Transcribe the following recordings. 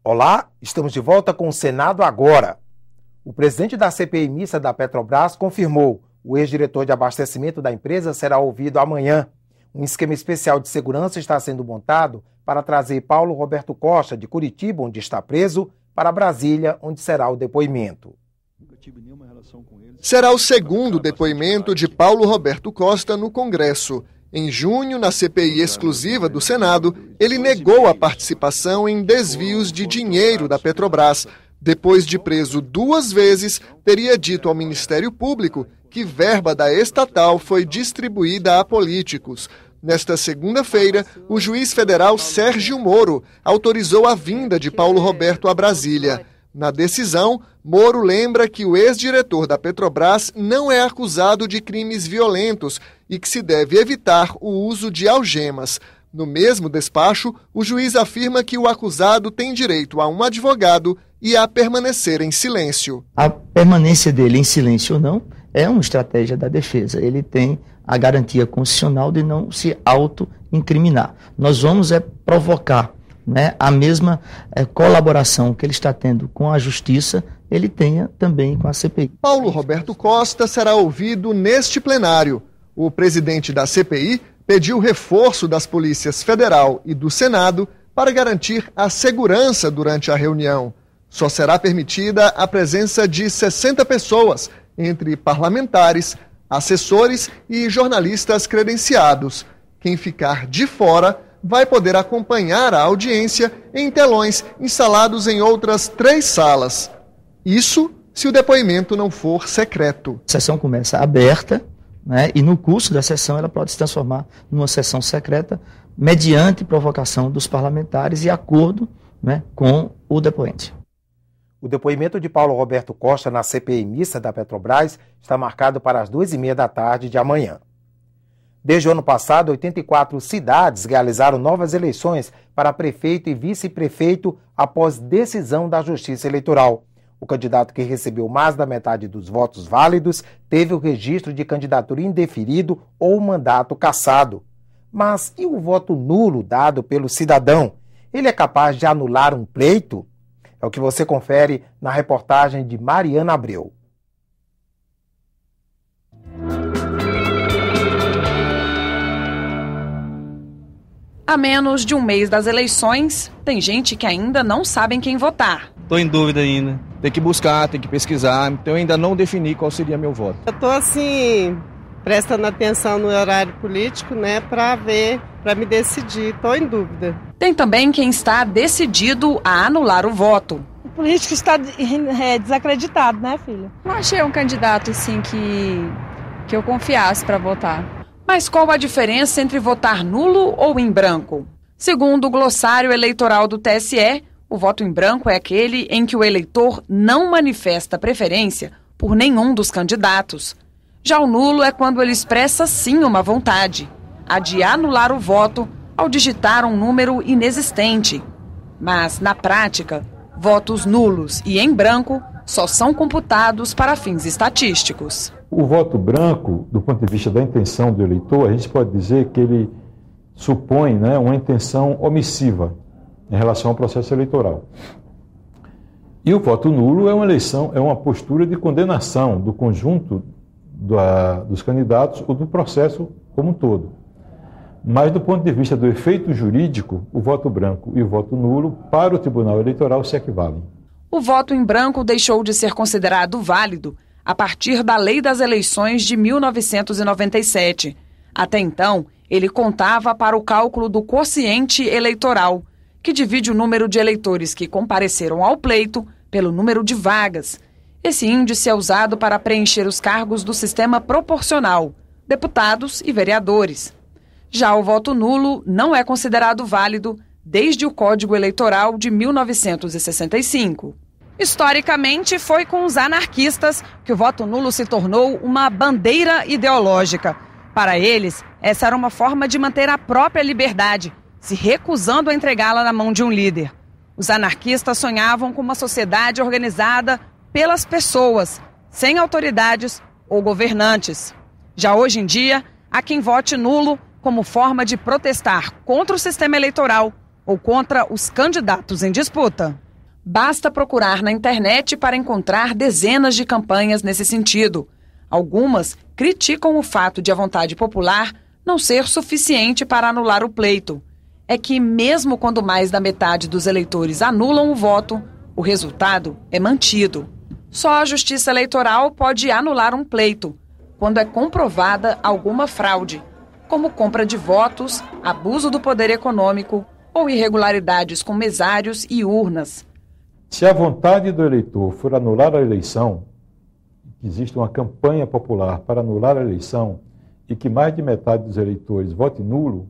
Olá, estamos de volta com o Senado agora. O presidente da CPI mista da Petrobras confirmou: o ex-diretor de abastecimento da empresa será ouvido amanhã. Um esquema especial de segurança está sendo montado para trazer Paulo Roberto Costa, de Curitiba, onde está preso, para Brasília, onde será o depoimento. Será o segundo depoimento de Paulo Roberto Costa no Congresso. Em junho, na CPI exclusiva do Senado, ele negou a participação em desvios de dinheiro da Petrobras. Depois de preso 2 vezes, teria dito ao Ministério Público que verba da estatal foi distribuída a políticos. Nesta segunda-feira, o juiz federal Sérgio Moro autorizou a vinda de Paulo Roberto a Brasília. Na decisão, Moro lembra que o ex-diretor da Petrobras não é acusado de crimes violentos e que se deve evitar o uso de algemas. No mesmo despacho, o juiz afirma que o acusado tem direito a um advogado e a permanecer em silêncio. A permanência dele em silêncio ou não é uma estratégia da defesa. Ele tem a garantia constitucional de não se auto-incriminar. Nós vamos provocar, a mesma colaboração que ele está tendo com a Justiça, ele tenha também com a CPI. Paulo Roberto Costa será ouvido neste plenário. O presidente da CPI pediu reforço das polícias federal e do Senado para garantir a segurança durante a reunião. Só será permitida a presença de 60 pessoas, entre parlamentares, assessores e jornalistas credenciados. Quem ficar de fora vai poder acompanhar a audiência em telões instalados em outras 3 salas. Isso se o depoimento não for secreto. A sessão começa aberta, e no curso da sessão ela pode se transformar numa sessão secreta mediante provocação dos parlamentares e acordo com o depoente. O depoimento de Paulo Roberto Costa na CPI mista da Petrobras está marcado para as 2h30 da tarde de amanhã. Desde o ano passado, 84 cidades realizaram novas eleições para prefeito e vice-prefeito após decisão da Justiça Eleitoral. O candidato que recebeu mais da metade dos votos válidos teve o registro de candidatura indeferido ou mandato cassado. Mas e o voto nulo dado pelo cidadão? Ele é capaz de anular um pleito? É o que você confere na reportagem de Mariana Abreu. A menos de um mês das eleições, tem gente que ainda não sabe em quem votar. Estou em dúvida ainda. Tem que buscar, tem que pesquisar. Então eu ainda não defini qual seria meu voto. Eu estou prestando atenção no horário político, para ver, para me decidir. Estou em dúvida. Tem também quem está decidido a anular o voto. O político está desacreditado, né, filha? Não achei um candidato, que eu confiasse para votar. Mas qual a diferença entre votar nulo ou em branco? Segundo o glossário eleitoral do TSE, o voto em branco é aquele em que o eleitor não manifesta preferência por nenhum dos candidatos. Já o nulo é quando ele expressa sim uma vontade, a de anular o voto ao digitar um número inexistente. Mas, na prática, votos nulos e em branco só são computados para fins estatísticos. O voto branco, do ponto de vista da intenção do eleitor, a gente pode dizer que ele supõe uma intenção omissiva em relação ao processo eleitoral. E o voto nulo é uma postura de condenação do conjunto dos candidatos ou do processo como um todo. Mas do ponto de vista do efeito jurídico, o voto branco e o voto nulo para o Tribunal Eleitoral se equivalem. O voto em branco deixou de ser considerado válido a partir da Lei das Eleições de 1997. Até então, ele contava para o cálculo do quociente eleitoral, que divide o número de eleitores que compareceram ao pleito pelo número de vagas. Esse índice é usado para preencher os cargos do sistema proporcional, deputados e vereadores. Já o voto nulo não é considerado válido desde o Código Eleitoral de 1965. Historicamente, foi com os anarquistas que o voto nulo se tornou uma bandeira ideológica. Para eles, essa era uma forma de manter a própria liberdade, se recusando a entregá-la na mão de um líder. Os anarquistas sonhavam com uma sociedade organizada pelas pessoas, sem autoridades ou governantes. Já hoje em dia, há quem vote nulo como forma de protestar contra o sistema eleitoral ou contra os candidatos em disputa. Basta procurar na internet para encontrar dezenas de campanhas nesse sentido. Algumas criticam o fato de a vontade popular não ser suficiente para anular o pleito. É que, mesmo quando mais da metade dos eleitores anulam o voto, o resultado é mantido. Só a Justiça Eleitoral pode anular um pleito, quando é comprovada alguma fraude, como compra de votos, abuso do poder econômico ou irregularidades com mesários e urnas. Se a vontade do eleitor for anular a eleição, que existe uma campanha popular para anular a eleição e que mais de metade dos eleitores vote nulo,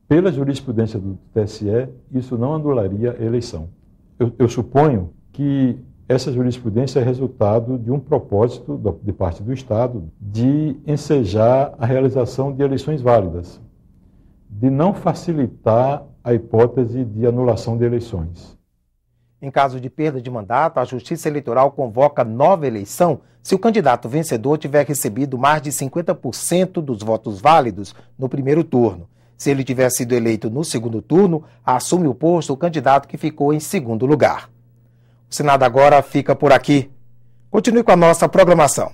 pela jurisprudência do TSE, isso não anularia a eleição. Eu suponho que essa jurisprudência é resultado de um propósito de parte do Estado de ensejar a realização de eleições válidas, de não facilitar a hipótese de anulação de eleições. Em caso de perda de mandato, a Justiça Eleitoral convoca nova eleição se o candidato vencedor tiver recebido mais de 50% dos votos válidos no primeiro turno. Se ele tiver sido eleito no segundo turno, assume o posto o candidato que ficou em segundo lugar. O Senado Agora fica por aqui. Continue com a nossa programação.